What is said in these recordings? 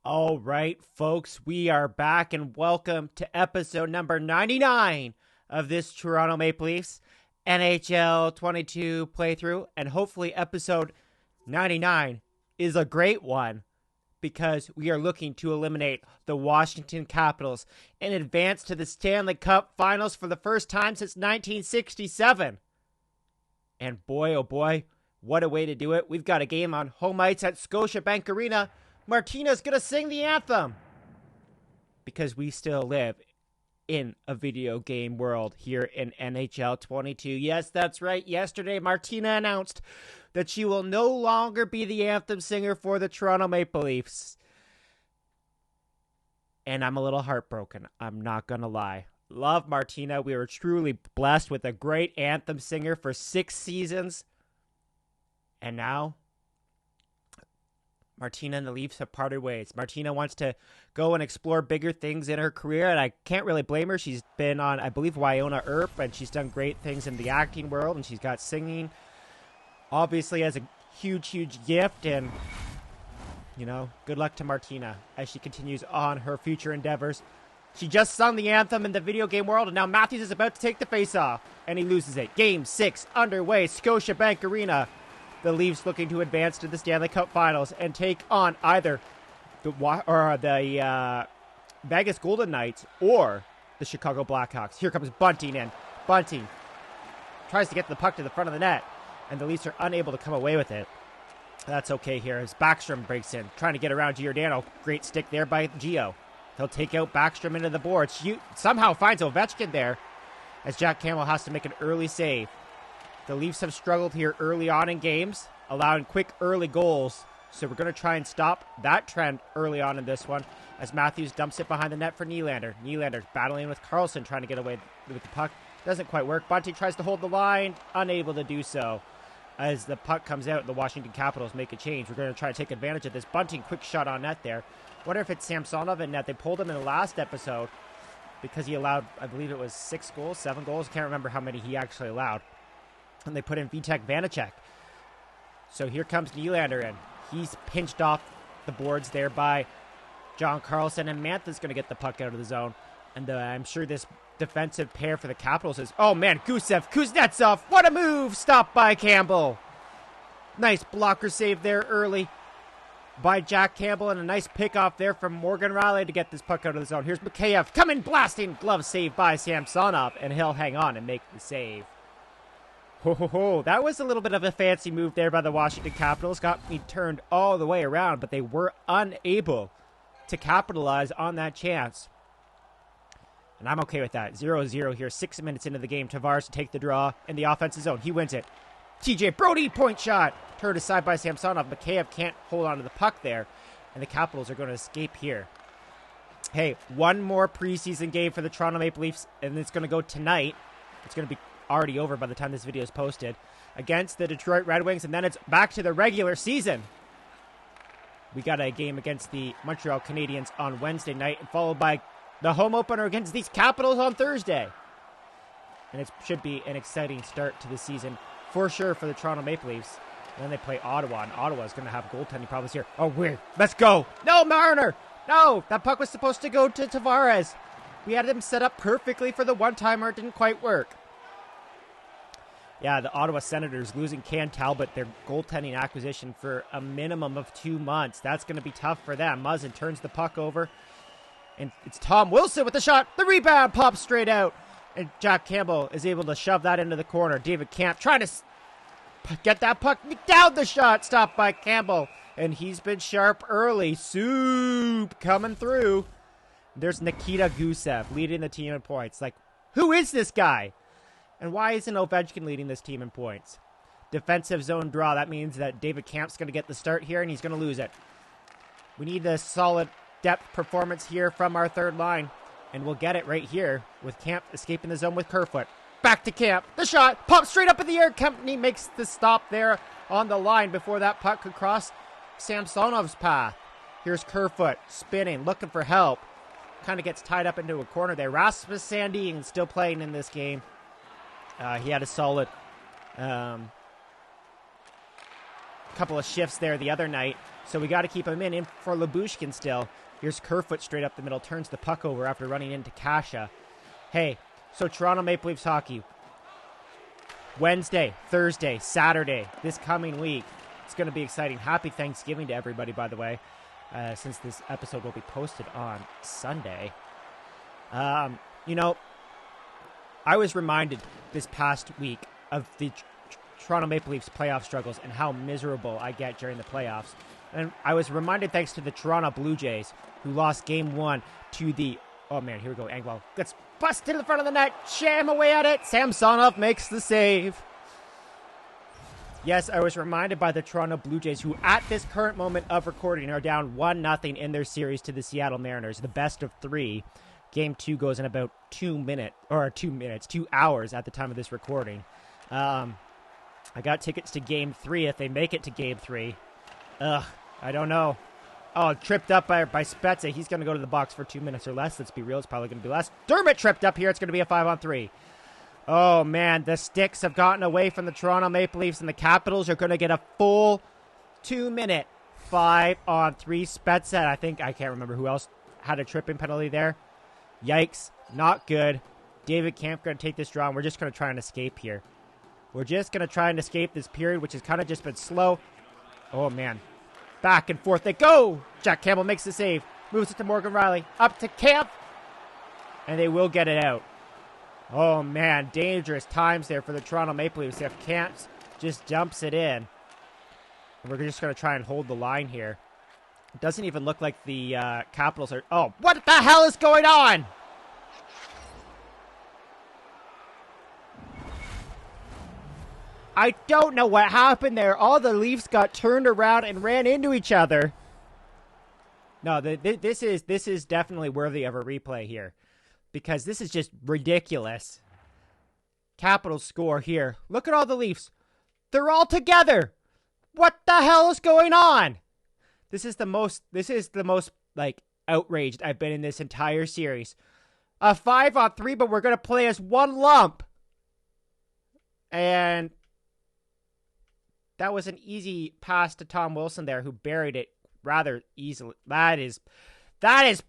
All right, folks, we are back and welcome to episode number 99 of this Toronto Maple Leafs NHL 22 playthrough. And hopefully, episode 99 is a great one because we are looking to eliminate the Washington Capitals and advance to the Stanley Cup Finals for the first time since 1967. And boy, oh boy, what a way to do it. We've got a game on home ice at Scotiabank Arena. Martina's gonna sing the anthem because we still live in a video game world here in NHL 22. Yes, that's right. Yesterday, Martina announced that she will no longer be the anthem singer for the Toronto Maple Leafs. And I'm a little heartbroken. I'm not gonna lie. Love Martina. We were truly blessed with a great anthem singer for 6 seasons. And now Martina and the Leafs have parted ways. Martina wants to go and explore bigger things in her career, and I can't really blame her. She's been on, I believe, Wynonna Earp, and she's done great things in the acting world, and she's got singing, obviously, as a huge, huge gift, and, you know, good luck to Martina as she continues on her future endeavors. She just sung the anthem in the video game world, and now Matthews is about to take the face-off, and he loses it. Game 6 underway, Scotiabank Arena. The Leafs looking to advance to the Stanley Cup Finals and take on either the Vegas Golden Knights or the Chicago Blackhawks. Here comes Bunting in. Bunting tries to get the puck to the front of the net, and the Leafs are unable to come away with it. That's okay here as Backstrom breaks in, trying to get around Giordano. Great stick there by Gio. He'll take out Backstrom into the boards. Somehow finds Ovechkin there as Jack Campbell has to make an early save. The Leafs have struggled here early on in games, allowing quick early goals. So we're going to try and stop that trend early on in this one as Matthews dumps it behind the net for Nylander. Nylander battling with Carlson, trying to get away with the puck. Doesn't quite work. Bunting tries to hold the line, unable to do so. As the puck comes out, the Washington Capitals make a change. We're going to try to take advantage of this. Bunting, quick shot on net there. Wonder if it's Samsonov in net. They pulled him in the last episode because he allowed, I believe it was 7 goals. Can't remember how many he actually allowed. And they put in Vitek Vanacek. So here comes Nylander in. He's pinched off the boards there by John Carlson, and Mantha's going to get the puck out of the zone. And I'm sure this defensive pair for the Capitals is, oh man, Gusev, Kuznetsov, what a move! Stopped by Campbell. Nice blocker save there early by Jack Campbell, and a nice pickoff there from Morgan Rielly to get this puck out of the zone. Here's Mikheyev coming blasting, glove save by Samsonov, and he'll hang on and make the save. That was a little bit of a fancy move there by the Washington Capitals. Got me turned all the way around, but they were unable to capitalize on that chance. And I'm okay with that. 0-0 here, 6 minutes into the game. Tavares to take the draw in the offensive zone. He wins it. TJ Brody, point shot. Turned aside by Samsonov. Mikheyev can't hold on to the puck there. And the Capitals are going to escape here. Hey, one more preseason game for the Toronto Maple Leafs, and it's going to go tonight. It's going to be already over by the time this video is posted, against the Detroit Red Wings, and then it's back to the regular season. We got a game against the Montreal Canadiens on Wednesday night, followed by the home opener against these Capitals on Thursday. And it should be an exciting start to the season for sure for the Toronto Maple Leafs. And then they play Ottawa, and Ottawa is going to have goaltending problems here. Oh, weird. Let's go. No, Marner. No, that puck was supposed to go to Tavares. We had him set up perfectly for the one-timer. It didn't quite work. Yeah, the Ottawa Senators losing Cam Talbot, their goaltending acquisition, for a minimum of 2 months. That's going to be tough for them. Muzzin turns the puck over, and it's Tom Wilson with the shot. The rebound pops straight out, and Jack Campbell is able to shove that into the corner. David Kampf trying to get that puck down the shot, stopped by Campbell, and he's been sharp early. Soup coming through. There's Nikita Gusev leading the team in points. Like, who is this guy? And why isn't Ovechkin leading this team in points? Defensive zone draw. That means that David Kampf's going to get the start here, and he's going to lose it. We need a solid depth performance here from our third line, and we'll get it right here with Kampf escaping the zone with Kerfoot. Back to Kampf. The shot pops straight up in the air. Company makes the stop there on the line before that puck could cross Samsonov's path. Here's Kerfoot spinning, looking for help. Kind of gets tied up into a corner there. Rasmus Sandin still playing in this game. He had a solid couple of shifts there the other night. So we got to keep him in for Lyubushkin still. Here's Kerfoot straight up the middle, turns the puck over after running into Kasha. Hey, so Toronto Maple Leafs hockey. Wednesday, Thursday, Saturday, this coming week. It's going to be exciting. Happy Thanksgiving to everybody, by the way, since this episode will be posted on Sunday. You know, I was reminded this past week of the Toronto Maple Leafs playoff struggles and how miserable I get during the playoffs. And I was reminded thanks to the Toronto Blue Jays, who lost Game 1 to the... Oh, man, here we go. Engvall gets busted to the front of the net. Jam away at it. Samsonov makes the save. Yes, I was reminded by the Toronto Blue Jays, who at this current moment of recording are down 1-0 in their series to the Seattle Mariners, the best of 3. Game 2 goes in about 2 hours at the time of this recording. I got tickets to Game 3 if they make it to Game 3. I don't know. Oh, tripped up by Spezza. He's going to go to the box for 2 minutes or less. Let's be real. It's probably going to be less. Dermott tripped up here. It's going to be a 5-on-3. Oh, man. The sticks have gotten away from the Toronto Maple Leafs, and the Capitals are going to get a full 2-minute 5-on-3. Spezza, I can't remember who else had a tripping penalty there. Yikes. Not good. David Kampf going to take this draw, and we're just going to try and escape here. We're just going to try and escape this period, which has kind of just been slow. Oh, man. Back and forth they go. Jack Campbell makes the save. Moves it to Morgan Riley. Up to Kampf. And they will get it out. Oh, man. Dangerous times there for the Toronto Maple Leafs. If Kampf just dumps it in. And we're just going to try and hold the line here. It doesn't even look like the Capitals are... Oh, what the hell is going on? I don't know what happened there. All the Leafs got turned around and ran into each other. No, this is definitely worthy of a replay here. Because this is just ridiculous. Capitals score here. Look at all the Leafs. They're all together. What the hell is going on? This is the most like outraged I've been in this entire series. A 5-on-3, but we're going to play as one lump. And that was an easy pass to Tom Wilson there, who buried it rather easily. That is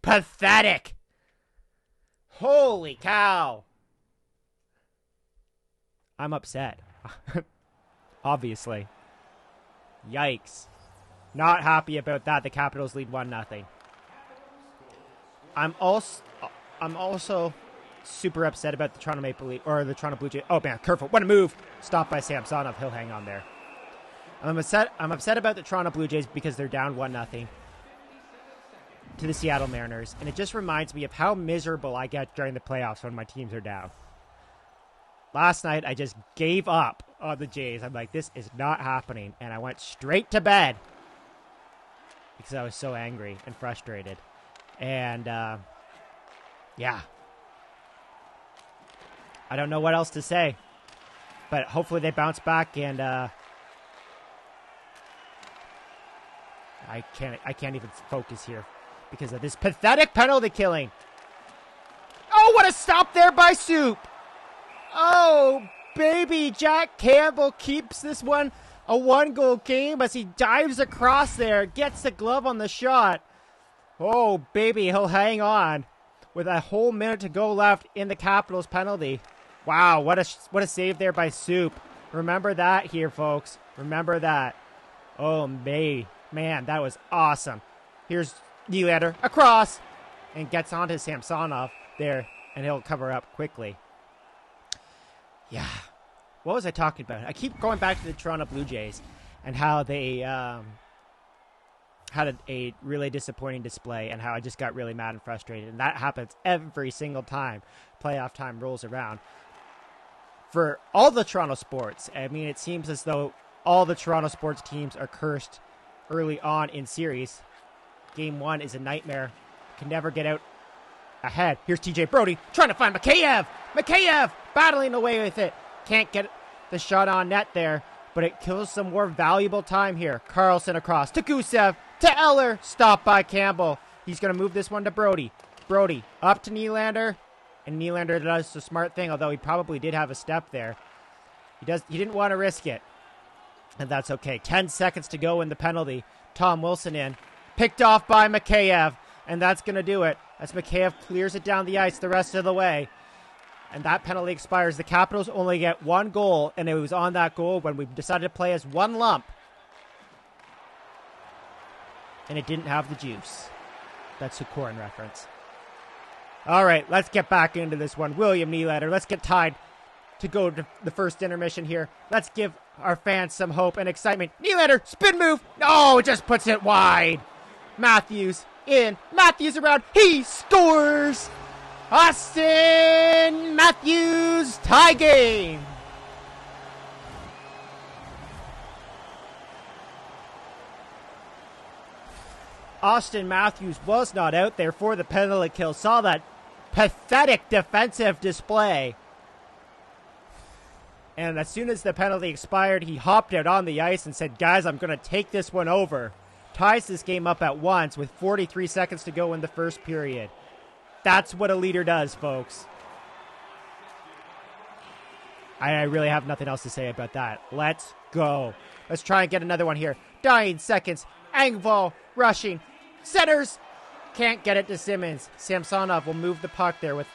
pathetic. Holy cow. I'm upset. Obviously. Yikes. Not happy about that. The Capitals lead 1-0. I'm also super upset about the Toronto Maple Leafs, or the Toronto Blue Jays. Oh man, Kerfoot, what a move! Stopped by Samsonov. He'll hang on there. I'm upset about the Toronto Blue Jays because they're down 1-0 to the Seattle Mariners, and it just reminds me of how miserable I get during the playoffs when my teams are down. Last night, I just gave up on the Jays. I'm like, this is not happening, and I went straight to bed because I was so angry and frustrated. And, yeah. I don't know what else to say, but hopefully they bounce back, and I can't even focus here because of this pathetic penalty killing. Oh, what a stop there by Soup. Oh, baby, Jack Campbell keeps this one a 1-goal game as he dives across there, gets the glove on the shot. Oh, baby, he'll hang on with a whole minute to go left in the Capitals penalty. Wow, what a save there by Soup. Remember that here, folks. Remember that. Oh, man, that was awesome. Here's Nylander across and gets onto Samsonov there, and he'll cover up quickly. Yeah. What was I talking about? I keep going back to the Toronto Blue Jays and how they had a really disappointing display and how I just got really mad and frustrated. And that happens every single time playoff time rolls around. For all the Toronto sports, I mean, it seems as though all the Toronto sports teams are cursed early on in series. Game 1 is a nightmare. Can never get out ahead. Here's TJ Brody trying to find Mikheyev. Mikheyev battling away with it. Can't get the shot on net there, but it kills some more valuable time here. Carlson across to Gusev, to Eller. Stopped by Campbell. He's going to move this one to Brody. Brody up to Nylander, and Nylander does the smart thing, although he probably did have a step there. He didn't want to risk it, and that's okay. 10 seconds to go in the penalty. Tom Wilson in. Picked off by Mikheyev. And that's going to do it as Mikheyev clears it down the ice the rest of the way. And that penalty expires. The Capitals only get one goal, and it was on that goal when we decided to play as one lump. And it didn't have the juice. That's a Koren reference. All right, let's get back into this one. William Nylander, let's get tied to go to the first intermission here. Let's give our fans some hope and excitement. Nylander, spin move. No, it just puts it wide. Matthews in. Matthews around. He scores. Austin Matthews, tie game. Austin Matthews was not out there for the penalty kill. Saw that pathetic defensive display. And as soon as the penalty expired, he hopped out on the ice and said, guys, I'm going to take this one over. Ties this game up at once with 43 seconds to go in the first period. That's what a leader does, folks. I really have nothing else to say about that. Let's go. Let's try and get another one here. Dying seconds. Engvall rushing. Centers. Can't get it to Simmons. Samsonov will move the puck there with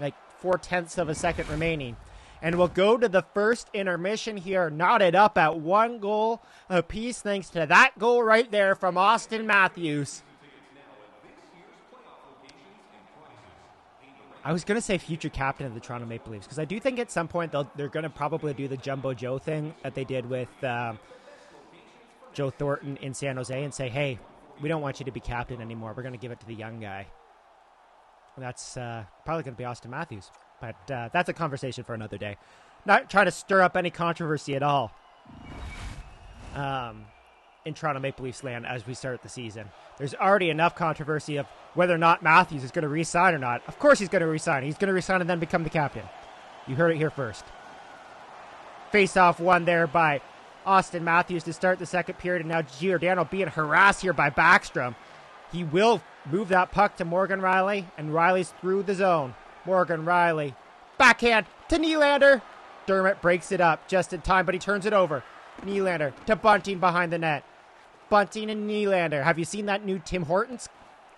like 0.4 of a second remaining. And we'll go to the first intermission here, knotted up at 1 goal apiece, thanks to that goal right there from Austin Matthews. I was going to say future captain of the Toronto Maple Leafs, because I do think at some point they're going to probably do the Jumbo Joe thing that they did with Joe Thornton in San Jose and say, hey, we don't want you to be captain anymore. We're going to give it to the young guy. And that's probably going to be Austin Matthews. But that's a conversation for another day. Not trying to stir up any controversy at all in Toronto Maple Leafs land as we start the season. There's already enough controversy of whether or not Matthews is going to re-sign or not. Of course he's going to re-sign. He's going to re-sign and then become the captain. You heard it here first. Face-off won there by Austin Matthews to start the second period. And now Giordano being harassed here by Backstrom. He will move that puck to Morgan Rielly, and Riley's through the zone. Morgan Rielly. Backhand to Nylander. Dermott breaks it up just in time, but he turns it over. Nylander to Bunting behind the net. Bunting and Nylander. Have you seen that new Tim Hortons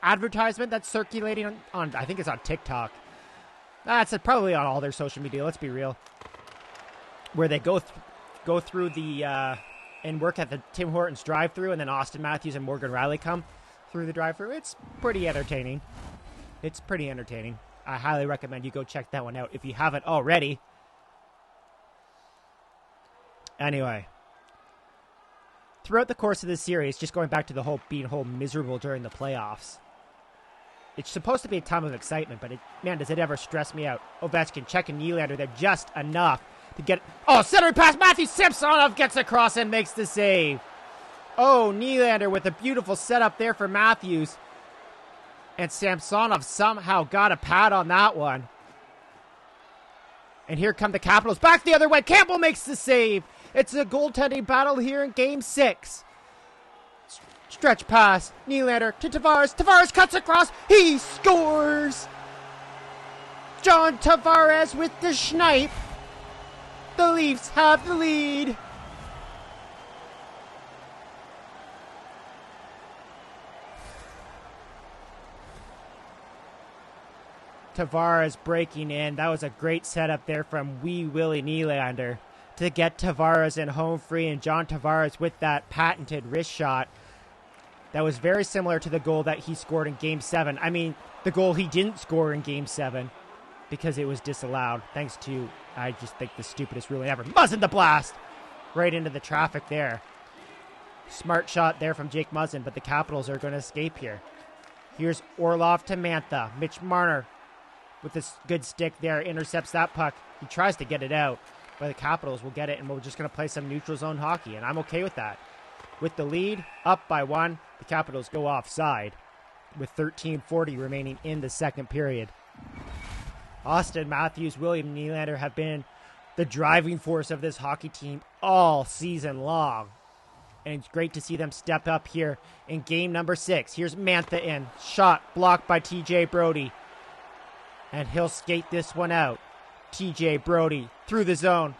advertisement that's circulating on I think it's on TikTok. It's probably on all their social media, let's be real. Where they go through the and work at the Tim Hortons drive-thru, and then Austin Matthews and Morgan Rielly come through the drive-thru. It's pretty entertaining. I highly recommend you go check that one out if you haven't already. Anyway, throughout the course of this series, just going back to the whole being miserable during the playoffs, it's supposed to be a time of excitement, but man, does it ever stress me out. Ovechkin checking Nylander there just enough to get... Oh, centering pass, Matthew Samsonov gets across and makes the save. Oh, Nylander with a beautiful setup there for Matthews. And Samsonov somehow got a pad on that one. And here come the Capitals. Back the other way. Campbell makes the save. It's a goaltending battle here in Game 6. Stretch pass. Nylander to Tavares. Tavares cuts across. He scores. John Tavares with the schnipe. The Leafs have the lead. Tavares breaking in. That was a great setup there from Wee Willie Nylander to get Tavares in home free, and John Tavares with that patented wrist shot that was very similar to the goal that he scored in Game 7. I mean, the goal he didn't score in Game 7 because it was disallowed thanks to, I just think, the stupidest ruling ever. Muzzin the blast right into the traffic there. Smart shot there from Jake Muzzin, but the Capitals are going to escape here. Here's Orlov to Mantha. Mitch Marner with this good stick there, intercepts that puck. He tries to get it out, but the Capitals will get it, and we're just going to play some neutral zone hockey, and I'm okay with that. With the lead up by 1, the Capitals go offside with 13:40 remaining in the second period. Austin Matthews, William Nylander have been the driving force of this hockey team all season long. And it's great to see them step up here in game number 6. Here's Mantha in. Shot blocked by TJ Brodie. And he'll skate this one out. TJ Brodie through the zone.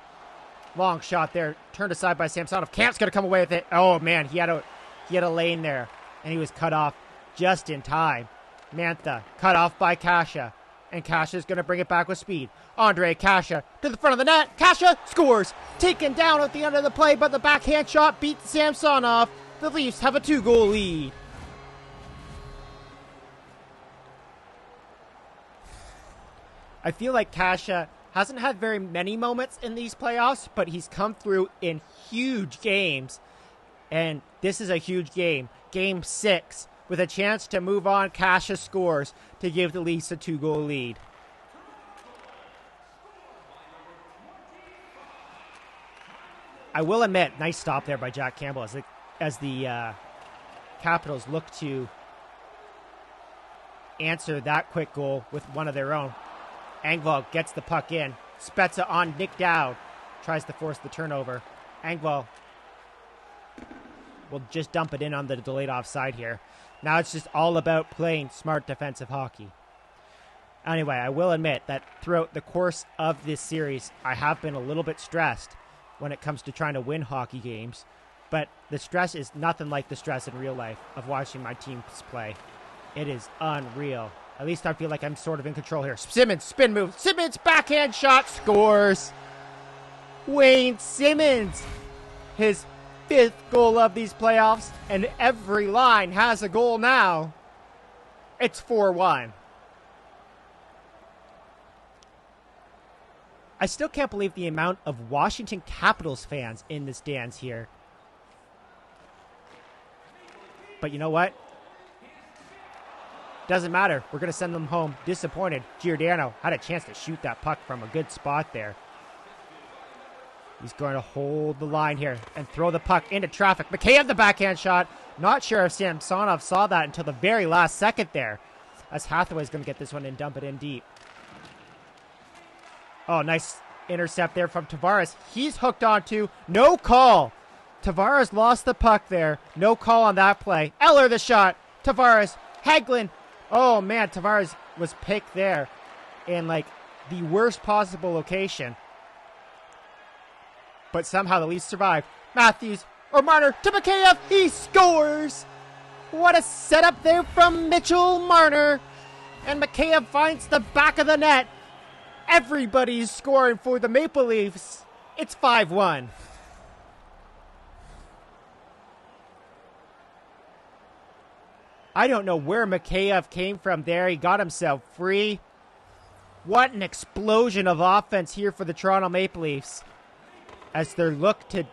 Long shot there. Turned aside by Samsonov. Camp's going to come away with it. Oh, man. He had a He had a lane there, and he was cut off just in time. Mantha cut off by Kasha, and Kasha's going to bring it back with speed. Andre Kasha to the front of the net. Kasha scores. Taken down at the end of the play, but the backhand shot beat Samsonov. The Leafs have a 2-goal lead. I feel like Kasha hasn't had very many moments in these playoffs, but he's come through in huge games. And this is a huge game. Game 6. With a chance to move on, Kasha scores to give the Leafs a 2-goal lead. I will admit, nice stop there by Jack Campbell as the Capitals look to answer that quick goal with one of their own. Engvall gets the puck in. Spezza on Nick Dowd. Tries to force the turnover. Engvall will just dump it in on the delayed offside here. Now it's just all about playing smart defensive hockey. Anyway, I will admit that throughout the course of this series, I have been a little bit stressed when it comes to trying to win hockey games. But the stress is nothing like the stress in real life of watching my teams play. It is unreal. At least I feel like I'm sort of in control here. Simmons, spin move. Simmons, backhand shot, scores. Wayne Simmons, his 5th goal of these playoffs, and every line has a goal now. It's 4-1. I still can't believe the amount of Washington Capitals fans in the stands here. But you know what? Doesn't matter. We're going to send them home disappointed. Giordano had a chance to shoot that puck from a good spot there. He's going to hold the line here and throw the puck into traffic. Mikheyev, the backhand shot. Not sure if Samsonov saw that until the very last second there, as Hathaway's going to get this one and dump it in deep. Oh, nice intercept there from Tavares. He's hooked onto. No call. Tavares lost the puck there. No call on that play. Eller the shot. Tavares. Hagelin. Oh, man, Tavares was picked there in, like, the worst possible location. But somehow the Leafs survive. Matthews or Marner to Mikheyev. He scores. What a setup there from Mitchell Marner. And Mikheyev finds the back of the net. Everybody's scoring for the Maple Leafs. It's 5-1. I don't know where Mikheyev came from there. He got himself free. What an explosion of offense here for the Toronto Maple Leafs as they look to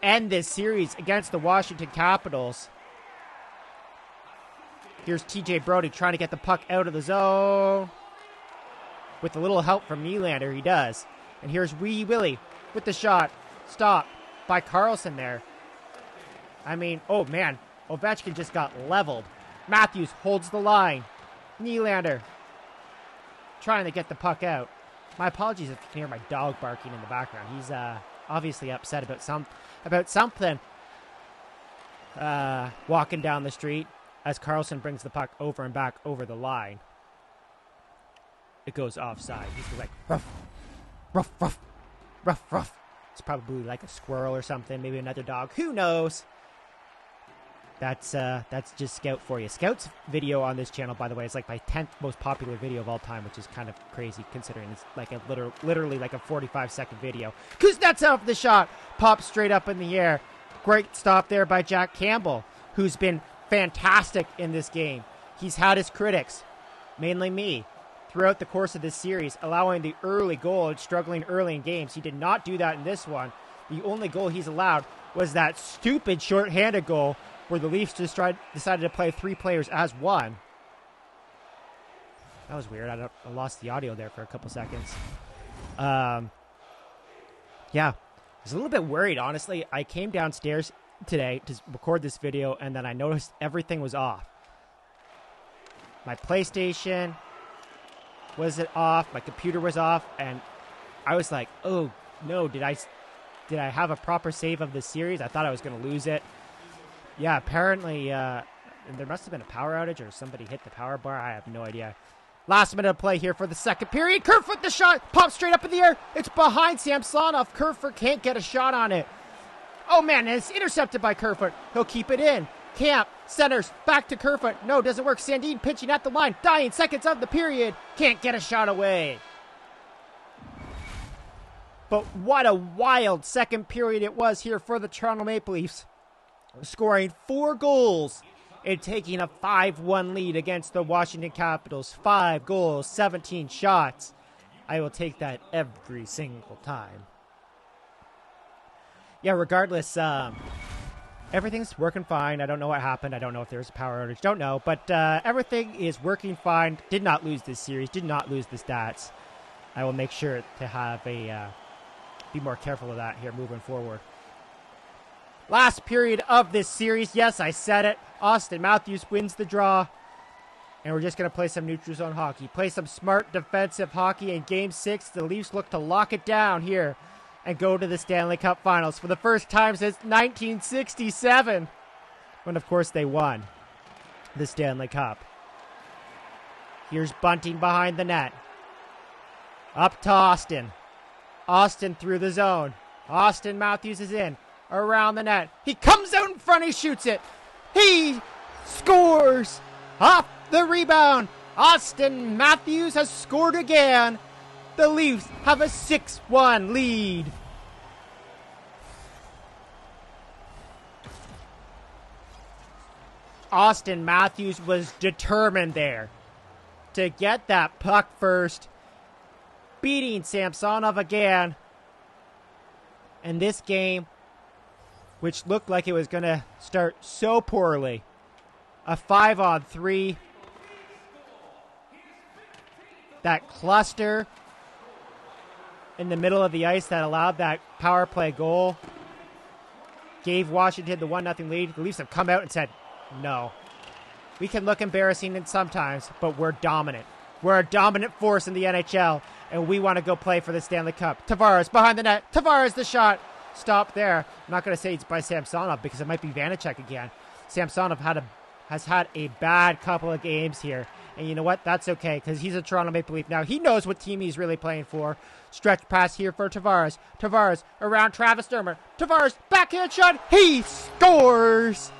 end this series against the Washington Capitals. Here's TJ Brodie trying to get the puck out of the zone. With a little help from Nylander, he does. And here's Wee Willie with the shot. Stop by Carlson there. I mean, oh man, Ovechkin just got leveled. Matthews holds the line. Nylander trying to get the puck out. My apologies if you can hear my dog barking in the background. He's obviously upset about something. Walking down the street as Carlson brings the puck over and back over the line. It goes offside. He's like, ruff, ruff, ruff, ruff, ruff. It's probably like a squirrel or something. Maybe another dog. Who knows? That's just Scout for you. Scout's video on this channel, by the way, is like my 10th most popular video of all time, which is kind of crazy considering it's like a literally like a 45-second video. Kuznetsov, the shot, pops straight up in the air. Great stop there by Jack Campbell, who's been fantastic in this game. He's had his critics, mainly me, throughout the course of this series, allowing the early goal and struggling early in games. He did not do that in this one. The only goal he's allowed was that stupid shorthanded goal where the Leafs just decided to play 3 players as one. That was weird. I lost the audio there for a couple seconds. Yeah, I was a little bit worried, honestly. I came downstairs today to record this video, and then I noticed everything was off. My PlayStation was off. My computer was off, and I was like, "Oh no! Did I have a proper save of this series? I thought I was going to lose it." Yeah, apparently there must have been a power outage or somebody hit the power bar. I have no idea. Last minute of play here for the second period. Kerfoot the shot. Pops straight up in the air. It's behind Samsonov. Kerfoot can't get a shot on it. Oh, man, it's intercepted by Kerfoot. He'll keep it in. Camp centers back to Kerfoot. No, doesn't work. Sandin pitching at the line. Dying seconds of the period. Can't get a shot away. But what a wild second period it was here for the Toronto Maple Leafs. Scoring 4 goals and taking a 5-1 lead against the Washington Capitals. 5 goals, 17 shots. I will take that every single time. Yeah, regardless, everything's working fine. I don't know what happened. I don't know if there's a power outage. Don't know. But everything is working fine. Did not lose this series. Did not lose the stats. I will make sure to have be more careful of that here moving forward. Last period of this series. Yes, I said it. Austin Matthews wins the draw. And we're just going to play some neutral zone hockey. Play some smart defensive hockey. In Game 6, the Leafs look to lock it down here and go to the Stanley Cup Finals for the first time since 1967, when, of course, they won the Stanley Cup. Here's Bunting behind the net. Up to Austin. Austin through the zone. Austin Matthews is in. Around the net. He comes out in front. He shoots it. He scores off the rebound. Austin Matthews has scored again. The Leafs have a 6-1 lead. Austin Matthews was determined there to get that puck first, beating Samsonov again. And this game, which looked like it was going to start so poorly, a 5-on-3, that cluster in the middle of the ice that allowed that power play goal gave Washington the 1-0 lead. The Leafs have come out and said, no. We can look embarrassing sometimes, but we're dominant. We're a dominant force in the NHL, and we want to go play for the Stanley Cup. Tavares behind the net. Tavares the shot. Stop there. I'm not going to say it's by Samsonov because it might be Vanacek again. Samsonov has had a bad couple of games here. And you know what? That's okay because he's a Toronto Maple Leaf now. He knows what team he's really playing for. Stretch pass here for Tavares. Tavares around Travis Dermott. Tavares, backhand shot. He scores!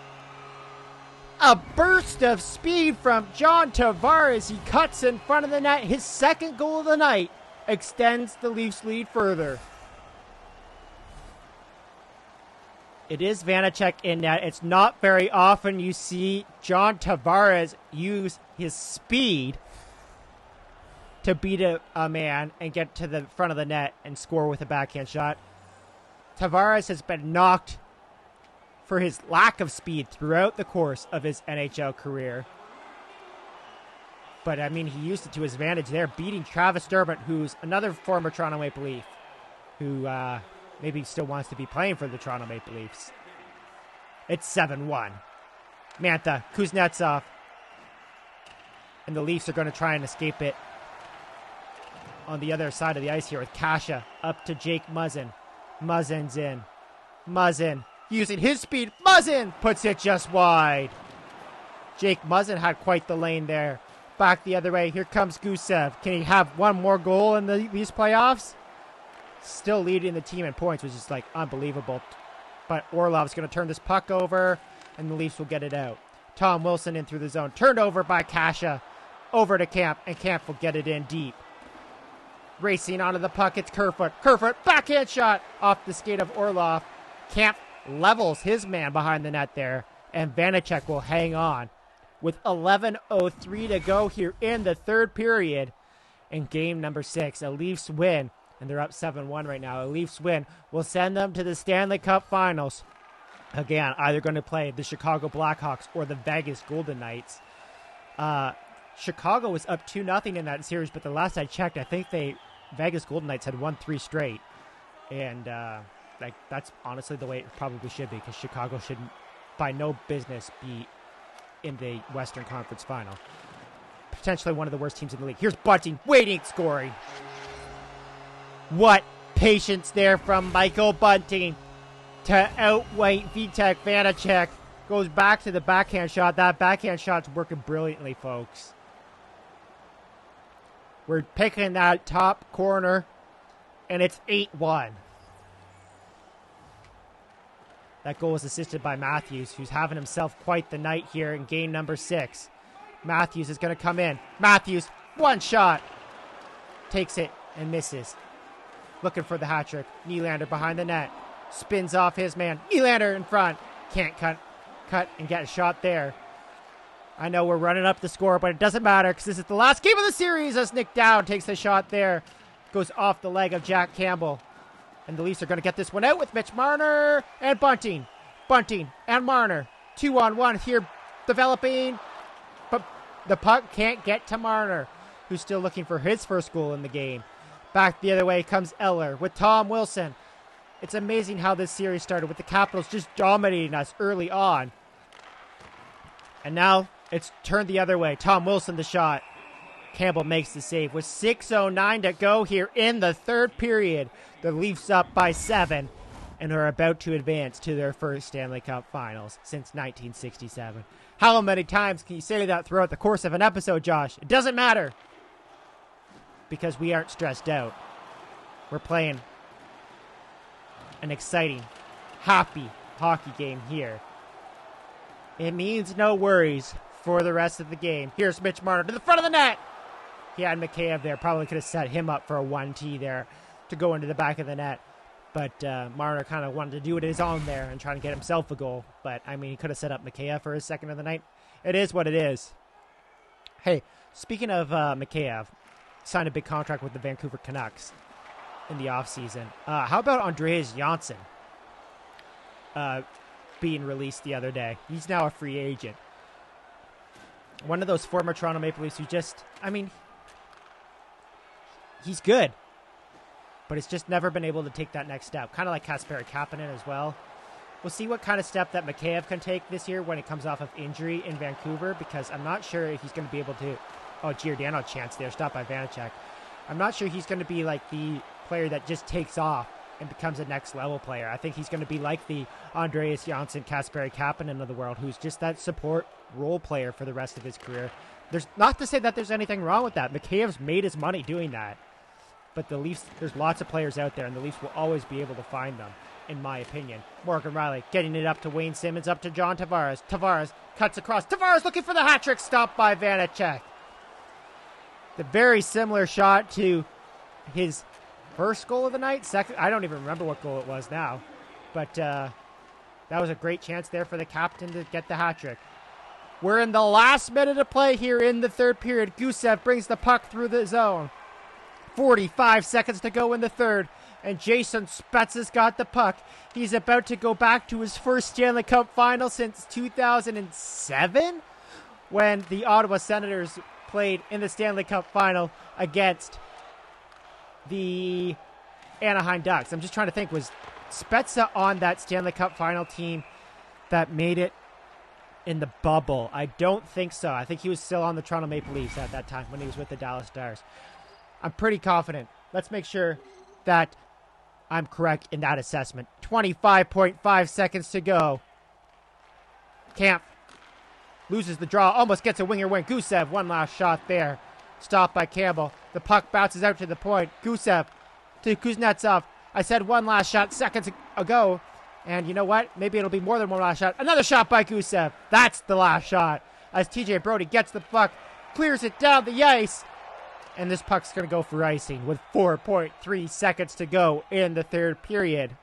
A burst of speed from John Tavares. He cuts in front of the net. His second goal of the night extends the Leafs lead further. It is Vanacek in net. It's not very often you see John Tavares use his speed to beat a man and get to the front of the net and score with a backhand shot. Tavares has been knocked for his lack of speed throughout the course of his NHL career. But, I mean, he used it to his advantage there, beating Travis Dermott, who's another former Toronto Maple Leaf, who maybe still wants to be playing for the Toronto Maple Leafs. It's 7-1. Mantha, Kuznetsov. And the Leafs are going to try and escape it on the other side of the ice here with Kasha up to Jake Muzzin. Muzzin's in. Muzzin using his speed. Muzzin puts it just wide. Jake Muzzin had quite the lane there. Back the other way. Here comes Gusev. Can he have one more goal in these playoffs? Still leading the team in points, which is like unbelievable. But Orlov's going to turn this puck over, and the Leafs will get it out. Tom Wilson in through the zone. Turned over by Kasha. Over to Camp, and Camp will get it in deep. Racing onto the puck, it's Kerfoot. Kerfoot, backhand shot off the skate of Orlov. Camp levels his man behind the net there, and Vanacek will hang on. With 11:03 to go here in the third period in game number 6, a Leafs win. And they're up 7-1 right now. A Leafs win will send them to the Stanley Cup Finals. Again, either going to play the Chicago Blackhawks or the Vegas Golden Knights. Chicago was up 2-0 in that series, but the last I checked, I think Vegas Golden Knights had won 3 straight. And that's honestly the way it probably should be, because Chicago should by no business be in the Western Conference Final. Potentially one of the worst teams in the league. Here's Bunting, waiting, scoring. What patience there from Michael Bunting to outweight Vitek Vanacek. Goes back to the backhand shot. That backhand shot's working brilliantly, folks. We're picking that top corner, and it's 8-1. That goal was assisted by Matthews, who's having himself quite the night here in game number 6. Matthews is going to come in. Matthews, one shot. Takes it and misses. Looking for the hat trick. Nylander behind the net. Spins off his man. Nylander in front. Can't cut and get a shot there. I know we're running up the score, but it doesn't matter because this is the last game of the series as Nick Dowd takes a shot there. Goes off the leg of Jack Campbell. And the Leafs are going to get this one out with Mitch Marner and Bunting. Bunting and Marner. 2-on-1 here developing. But the puck can't get to Marner, who's still looking for his first goal in the game. Back the other way comes Eller with Tom Wilson. It's amazing how this series started with the Capitals just dominating us early on. And now it's turned the other way. Tom Wilson the shot. Campbell makes the save with 6:09 to go here in the third period. The Leafs up by 7 and are about to advance to their first Stanley Cup Finals since 1967. How many times can you say that throughout the course of an episode, Josh? It doesn't matter because we aren't stressed out. We're playing an exciting, happy hockey game here. It means no worries for the rest of the game. Here's Mitch Marner to the front of the net. He had Mikheyev there. Probably could have set him up for a 1T there to go into the back of the net. But Marner kind of wanted to do it his own there and try to get himself a goal. But, I mean, he could have set up Mikheyev for his second of the night. It is what it is. Hey, speaking of Mikheyev, signed a big contract with the Vancouver Canucks in the offseason. How about Andreas Janssen being released the other day? He's now a free agent. One of those former Toronto Maple Leafs who just, I mean, he's good, but it's just never been able to take that next step. Kind of like Kasperi Kapanen as well. We'll see what kind of step that Mikheyev can take this year when it comes off of injury in Vancouver, because I'm not sure if he's going to be able to. Oh, Giordano chance there, stopped by Vanacek. I'm not sure he's going to be like the player that just takes off and becomes a next level player. I think he's going to be like the Andreas Janssen, Kasperi Kapanen of the world, who's just that support role player for the rest of his career. There's not to say that there's anything wrong with that. Mikheyev's made his money doing that. But the Leafs, there's lots of players out there, and the Leafs will always be able to find them, in my opinion. Morgan Rielly getting it up to Wayne Simmons, up to John Tavares. Tavares cuts across. Tavares looking for the hat trick, stopped by Vanacek. The very similar shot to his first goal of the night. Second, I don't even remember what goal it was now. But that was a great chance there for the captain to get the hat trick. We're in the last minute of play here in the third period. Gusev brings the puck through the zone. 45 seconds to go in the third, and Jason Spezza's got the puck. He's about to go back to his first Stanley Cup final since 2007, when the Ottawa Senators played in the Stanley Cup final against the Anaheim Ducks. I'm just trying to think, was Spezza on that Stanley Cup final team that made it in the bubble? I don't think so. I think he was still on the Toronto Maple Leafs at that time when he was with the Dallas Stars. I'm pretty confident. Let's make sure that I'm correct in that assessment. 25.5 seconds to go. Kampf loses the draw, almost gets a winger win. Gusev, one last shot there. Stopped by Campbell. The puck bounces out to the point. Gusev to Kuznetsov. I said one last shot seconds ago. And you know what? Maybe it'll be more than one last shot. Another shot by Gusev. That's the last shot. As TJ Brodie gets the puck, clears it down the ice. And this puck's going to go for icing with 4.3 seconds to go in the third period.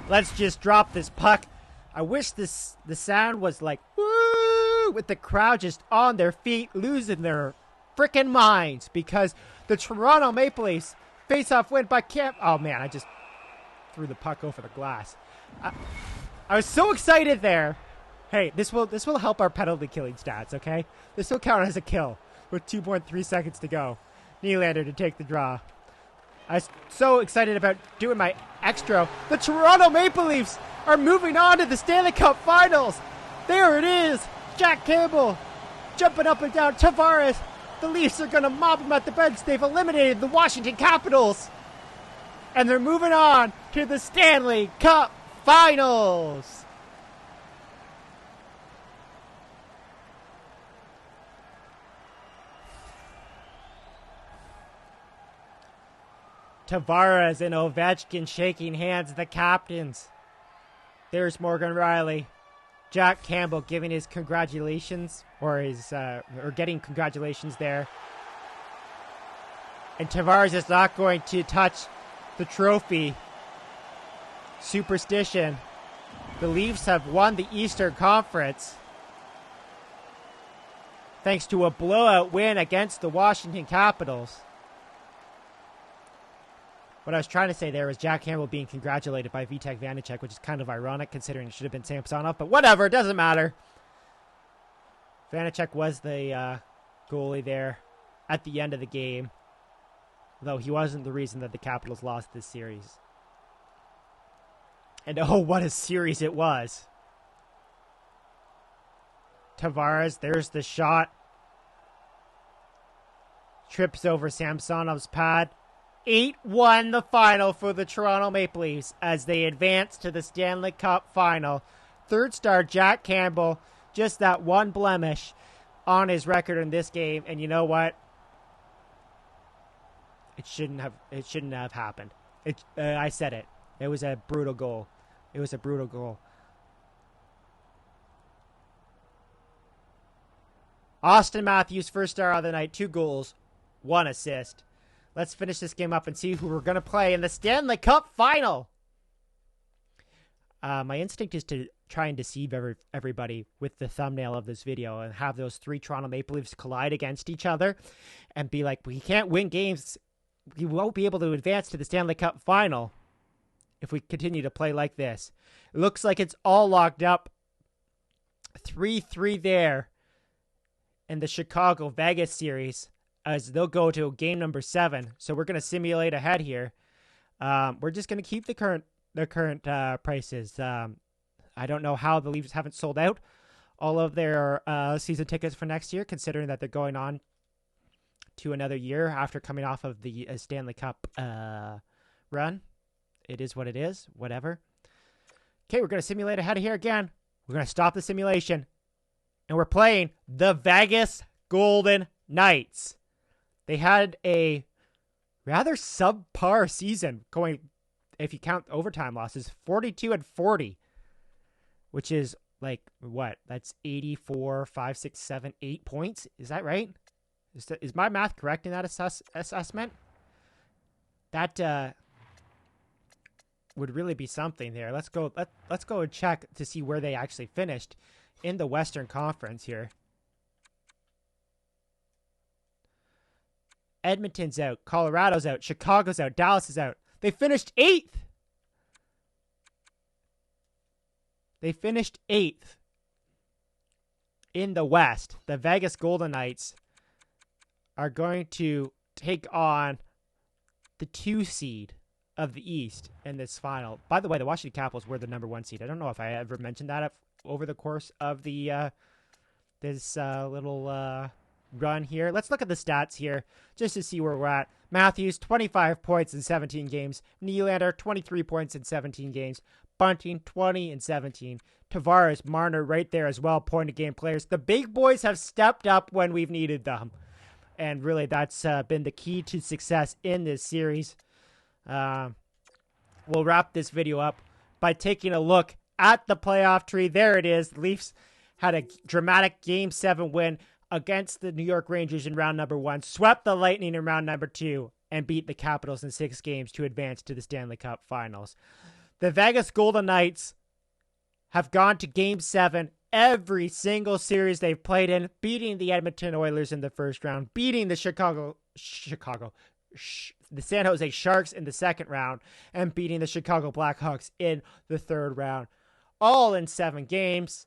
Let's just drop this puck. I wish the sound was like, woo, with the crowd just on their feet, losing their freaking minds, because the Toronto Maple Leafs face-off win by Kampf. Oh, man, I just threw the puck over the glass. I was so excited there. Hey, this will help our penalty killing stats, okay? This will count as a kill. With 2.3 seconds to go. Nylander to take the draw. I was so excited about doing my extra. The Toronto Maple Leafs are moving on to the Stanley Cup Finals. There it is. Jack Campbell jumping up and down. Tavares. The Leafs are going to mob them at the bench. They've eliminated the Washington Capitals. And they're moving on to the Stanley Cup Finals. Tavares and Ovechkin shaking hands, the captains. There's Morgan Riley. Jack Campbell giving his congratulations, or getting congratulations there. And Tavares is not going to touch the trophy. Superstition. The Leafs have won the Eastern Conference thanks to a blowout win against the Washington Capitals. What I was trying to say there was Jack Campbell being congratulated by Vitek Vanacek, which is kind of ironic considering it should have been Samsonov, but whatever, it doesn't matter. Vanacek was the goalie there at the end of the game, though he wasn't the reason that the Capitals lost this series. And oh, what a series it was. Tavares, there's the shot. Trips over Samsonov's pad. 8-1 the final for the Toronto Maple Leafs as they advance to the Stanley Cup final. Third star Jack Campbell, just that one blemish on his record in this game. And you know what? It shouldn't have happened. I said it. It was a brutal goal. It was a brutal goal. Austin Matthews, first star of the night, 2 goals, 1 assist. Let's finish this game up and see who we're going to play in the Stanley Cup final. My instinct is to try and deceive everybody with the thumbnail of this video and have those 3 Toronto Maple Leafs collide against each other and be like, we can't win games. We won't be able to advance to the Stanley Cup final if we continue to play like this. It looks like it's all locked up. 3-3 there in the Chicago-Vegas series, as they'll go to game number 7. So we're going to simulate ahead here. We're just going to keep the current prices. I don't know how the Leafs haven't sold out all of their season tickets for next year, considering that they're going on to another year after coming off of the Stanley Cup run. It is what it is. Whatever. Okay, we're going to simulate ahead here again. We're going to stop the simulation. And we're playing the Vegas Golden Knights. They had a rather subpar season going, if you count overtime losses, 42-40, which is like, what? That's 84, 5, 6, 7, 8 points. Is that right? Is my math correct in that assessment? That would really be something there. Let's go and check to see where they actually finished in the Western Conference here. Edmonton's out. Colorado's out. Chicago's out. Dallas is out. They finished 8th. They finished 8th in the West. The Vegas Golden Knights are going to take on the 2 seed of the East in this final. By the way, the Washington Capitals were the number 1 seed. I don't know if I ever mentioned that over the course of the this little run here. Let's look at the stats here just to see where we're at. Matthews, 25 points in 17 games. Nylander, 23 points in 17 games. Bunting, 20 in 17. Tavares, Marner right there as well, point-of-game players. The big boys have stepped up when we've needed them. And really, that's been the key to success in this series. We'll wrap this video up by taking a look at the playoff tree. There it is. The Leafs had a dramatic Game 7 win against the New York Rangers in round number 1, swept the Lightning in round number 2, and beat the Capitals in 6 games to advance to the Stanley Cup Finals. The Vegas Golden Knights have gone to Game 7 every single series they've played in, beating the Edmonton Oilers in the first round, beating the the San Jose Sharks in the second round, and beating the Chicago Blackhawks in the third round. All in 7 games.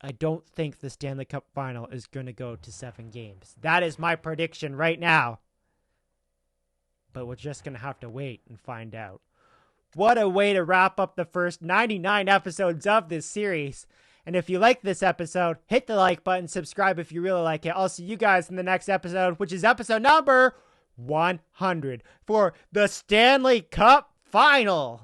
I don't think the Stanley Cup final is going to go to 7 games. That is my prediction right now. But we're just going to have to wait and find out. What a way to wrap up the first 99 episodes of this series. And if you like this episode, hit the like button, subscribe if you really like it. I'll see you guys in the next episode, which is episode number 100 for the Stanley Cup final.